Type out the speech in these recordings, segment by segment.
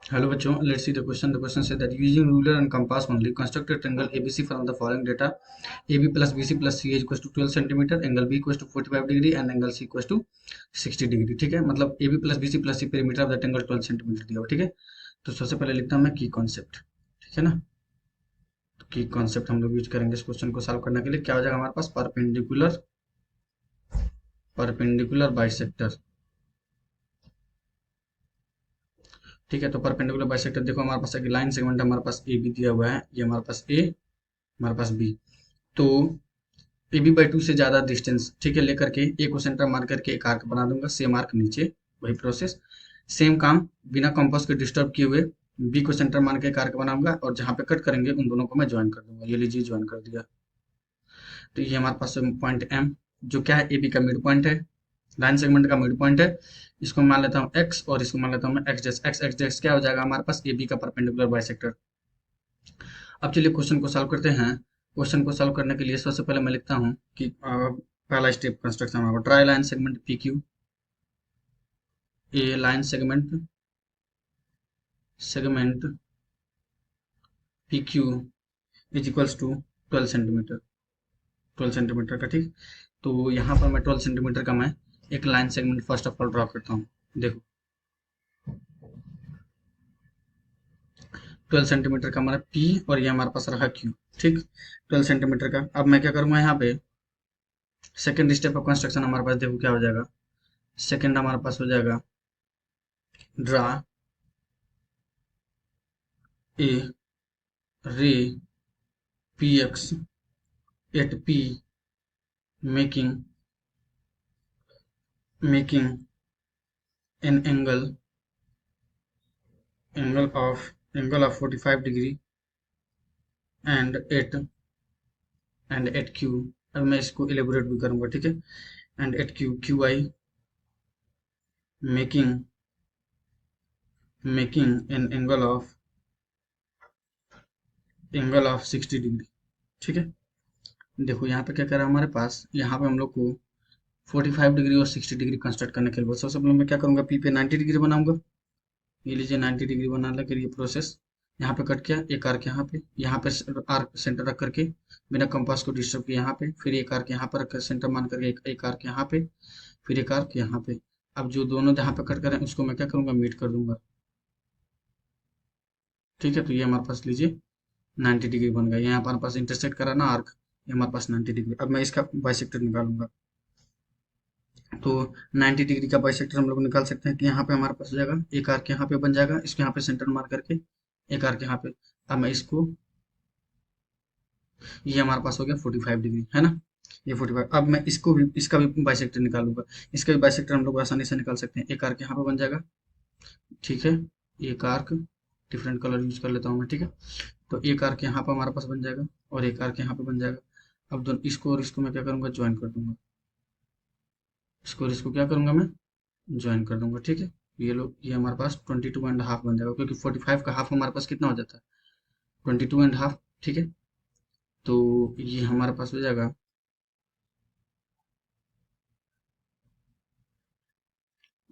Hello बच्चों, let's see the question. The question says that using ruler and compass only, construct a triangle ABC from the following data: AB plus BC plus CA equals to 12 centimetre, angle B equals to 45 degree and angle C equals to 60 degree. ठीक है, मतलब AB plus BC plus C perimeter of the triangle 12 centimetre दिया हुआ। ठीक है, तो सबसे पहले लिखता हूँ मैं की कॉन्सेप्ट। ठीक है ना, तो की कॉन्सेप्ट हम लोग यूज करेंगे इस क्वेश्चन को सॉल्व करने के लिए। क्या हो जाएगा हमारे पास? Perpendicular perpendicular bisector. ठीक है, तो परपेंडिकुलर बाइसेक्टर देखो, हमारे पास एक लाइन सेगमेंट हमारे पास ए बी दिया हुआ है, ये हमारे पास ए, हमारे पास बी। तो ए बी बाई टू से ज्यादा डिस्टेंस, ठीक है, लेकर के ए को सेंटर मान करके एक आर्क बना दूंगा, सेम आर्क नीचे, वही प्रोसेस, सेम काम, बिना कंपास को डिस्टर्ब किए हुए बी को सेंटर मान के एक आर्क बनाऊंगा और जहां पे कट करेंगे उन दोनों को मैं ज्वाइन कर दूंगा। ये लीजिए ज्वाइन कर दिया। तो ये हमारे पास पॉइंट एम, जो क्या है, ए बी का मिड पॉइंट है, लाइन सेगमेंट का मिड पॉइंट है। इसको मान लेता हूँ एक्स और इसको मान लेता हूँ मैं x dash. X x dash क्या हो जाएगा हमारे पास? ए बी का परपेंडिकुलर बाइसेक्टर। अब चलिए क्वेश्चन को सॉल्व करते हैं। क्वेश्चन को सॉल्व करने के लिए सबसे पहले मैं लिखता हूँ कि पहला स्टेप कंस्ट्रक्शन में try line segment P Q, a line segment P Q is equals to 12 centimetre, 12 centimetre का। ठीक, तो यहाँ पर मैं 12 सेंटीमीटर का मैं एक line segment first of all draw करता हूँ। देखो, 12 सेंटीमीटर का हमारा पी और ये हमारे पास रहा क्यू। ठीक, 12 सेंटीमीटर का। अब मैं क्या करूँगा यहाँ पे, सेकेंड स्टेप ऑफ कंस्ट्रक्शन हमारे पास देखो क्या हो जाएगा। सेकेंड हमारे पास हो जाएगा draw a ray P X at P, making making an angle of 45 degree and at Q. अब मैं इसको इलेबोरेट भी करूंगा। ठीक है, and at Q Q I making making an angle of 60 degree. ठीक है, देखो यहाँ पे क्या कर रहा है हमारे पास, यहाँ पे हम लोग को 45 डिग्री और 60 डिग्री कंस्ट्रक्ट करने के लिए सबसे पहले मैं क्या करूंगा, पी पे 90 डिग्री बनाऊंगा। ये लीजिए 90 डिग्री बनाने के लिए प्रोसेस, यहाँ पे कट किया, एक आर्क यहाँ पे आर्क सेंटर रख करके बिना कंपास को डिस्टर्ब किया यहाँ पे, फिर एक आर्क यहाँ पर रख कर सेंटर मान करके एक आर्क यहाँ पे, फिर एक आर्क यहाँ पे। अब जो दोनों जहाँ पे कट करें उसको मैं क्या करूंगा, मीट कर दूंगा। ठीक है, तो ये हमारे पास लीजिए 90 डिग्री बन गया। यहाँ पर हमारे पास इंटरसेक्ट करा ना आर्क, ये हमारे पास 90 डिग्री। अब मैं इसका बाइसेक्टर निकालूंगा। तो 90 डिग्री का बाइसेक्टर हम लोग निकाल सकते हैं कि यहाँ पे हमारे पास हो जाएगा, एक आर्क यहाँ पे बन जाएगा, इसको यहाँ पे सेंटर मार करके एक आर्क यहाँ पे। अब मैं इसको, ये हमारे पास हो गया 45 डिग्री, है ना, ये 45। अब मैं इसको भी, इसका भी बाइसेक्टर निकालूंगा। इसका भी बाइसेक्टर हम लोग आसानी से निकाल सकते हैं। एक आर्क यहाँ पे बन जाएगा, ठीक है, एक आर्क, डिफरेंट कलर यूज कर लेता हूँ मैं। ठीक है, तो एक आर्क यहाँ पे हमारे पास बन जाएगा और एक आर्क यहाँ पे बन जाएगा। अब दोनों इसको और इसको मैं क्या करूंगा, ज्वाइन कर दूंगा। इसको और इसको क्या करूंगा मैं, ज्वाइन कर दूंगा। ठीक है, ये लोग, ये हमारे पास 22.5 बन जाएगा, क्योंकि 45 का हाफ हमारे पास कितना हो जाता है, 22.5। ठीक है, तो ये हमारे पास हो जाएगा,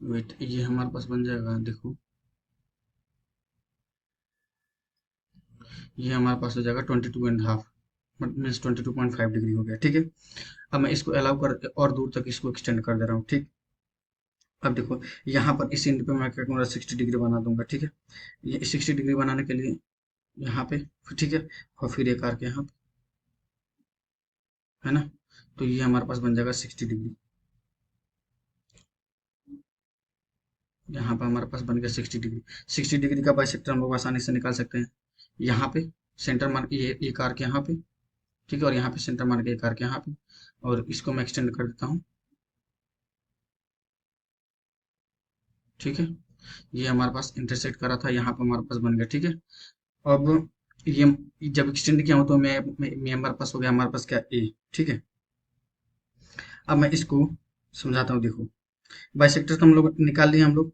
वेट, ये हमारे पास बन जाएगा, देखो, ये हमारे पास हो जाएगा 22.5, मीन्स 22.5 डिग्री हो गया। ठीक है, अब मैं इसको अलाउ कर और दूर तक इसको एक्सटेंड कर दे रहा हूँ। ठीक, अब देखो, यहाँ पर इस एंड पे मैं क्या करूँगा, 60 डिग्री बना दूंगा। ठीक है, ये 60 डिग्री बनाने के लिए यहाँ पे, ठीक है, और फिर एक आर्क यहाँ पे, है ना, तो ये हमारे पास बन जाएगा 60 डिग्री। यहाँ पे हमारे पास बन गया 60 डिग्री। 60 डिग्री का बाइसेक्टर हम लोग आसानी से निकाल सकते हैं। यहाँ पे सेंटर मान के ये एक आर्क यहाँ पे, ठीक है, और यहाँ पे सेंटर मान के एक आर्क यहाँ पे, और इसको मैं एक्सटेंड कर देता हूँ। ठीक है, ये हमारे पास इंटरसेक्ट करा था, यहाँ पे हमारे पास बन गया। ठीक है, अब ये जब एक्सटेंड किया हूँ तो मैं हमारे पास हो गया, हमारे पास क्या, ए। ठीक है, अब मैं इसको समझाता हूँ। देखो, बाइसेक्टर तो हम लोग निकाल लिए, हम लोग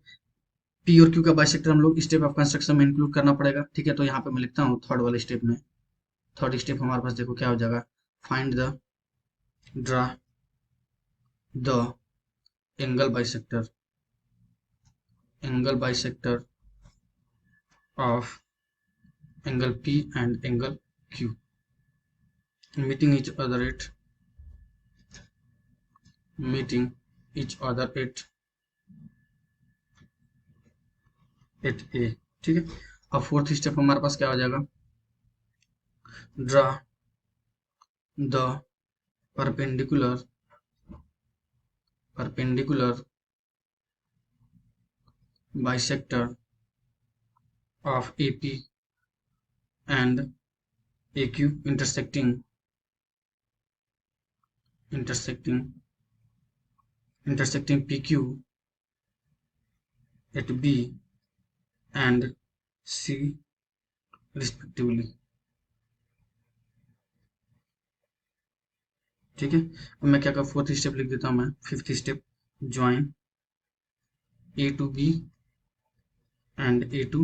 पी और क्यू का बाइसेक्टर हम लोग स्टेप ऑफ कंस्ट्रक्शन में इंक्लूड करना पड़ेगा। ठीक है, तो यहाँ पे मैं लिखता हूँ थर्ड वाले स्टेप में, थर्ड स्टेप हमारे पास देखो क्या हो जाएगा, find the draw the angle bisector, angle bisector of angle P and angle Q meeting each other at A। ठीक है। अब फोर्थ स्टेप हमारे पास क्या हो जाएगा, draw the perpendicular bisector of AP and AQ intersecting PQ at B and C respectively। ठीक है। अब मैं क्या कर फोर्थ स्टेप लिख देता हूं, मैं fifth step, join A to B and A to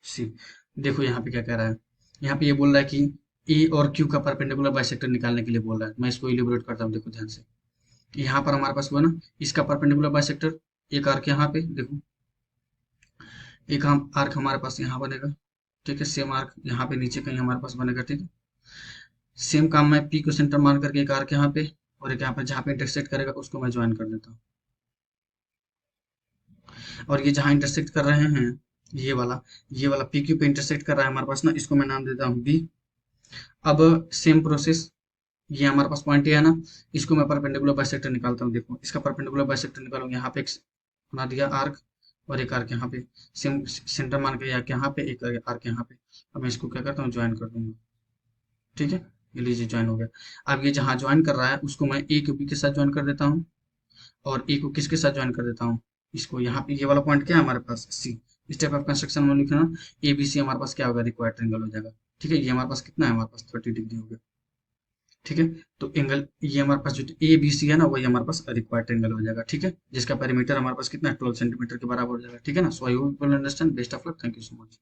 C। देखो यहाँ पे क्या कह रहा है, यहाँ पे ये बोल रहा है कि ए और क्यू का परपेंडिकुलर बाइसेक्टर निकालने के लिए बोल रहा है। मैं इसको इलिबरेट करता हूँ, देखो ध्यान से। यहाँ पर हमारे पास हुआ ना, इसका परपेंडिकुलर बाइसेक्टर एक आर्क यहाँ पे देखो, एक आर्क हमारे पास यहाँ बनेगा। ठीक है, सेम आर्क यहाँ पे नीचे कहीं हमारे पास बनेगा। ठीक है, सेम काम मैं पी को सेंटर मान करके एक आर्क यहाँ पे और एक यहाँ पे जहाँ पे इंटरसेक्ट करेगा उसको मैं ज्वाइन कर देता हूँ। और ये जहाँ इंटरसेक्ट कर रहे हैं, ये वाला पी क्यू पे इंटरसेक्ट कर रहा है हमारे पास ना, इसको मैं नाम देता हूँ बी। अब सेम प्रोसेस, ये हमारे पास पॉइंट है ना, इसको मैं परपेंडिकुलर बाइसेक्टर निकालता हूँ। देखो इसका परपेंडिकुलर बाइसेक्टर निकालूंगा, यहाँ पे एक बना दिया आर्क और एक आर्क यहाँ पे, सेम सेंटर मान के यहाँ पे एक आर्क यहाँ पे। अब मैं इसको क्या करता हूँ, ज्वाइन कर दूंगा। ठीक है, ये लीजिए ज्वाइन हो गया। अब ये जहाँ ज्वाइन कर रहा है उसको मैं ए को बी के साथ ज्वाइन कर देता हूँ और ए को किसके साथ ज्वाइन कर देता हूँ, इसको यहाँ पे। ये वाला पॉइंट क्या है हमारे पास, सी। इस टाइप ऑफ कंस्ट्रक्शन में लिखना ए बी सी हमारे पास क्या होगा, रिक्वायर्ड ट्रायंगल हो जाएगा। ठीक है, ये हमारे पास कितना है, हमारे पास 30 डिग्री हो गया। ठीक है, तो एंगल ये हमारे पास जो ए बी सी है ना, वही हमारे पास रिक्वायर्ड एंगल हो जाएगा। ठीक है, जिसका पेरीमीटर हमारे पास कितना है, 12 सेंटीमीटर के बराबर हो जाएगा। ठीक है ना, so I hope you will understand. Best of luck, thank you so much.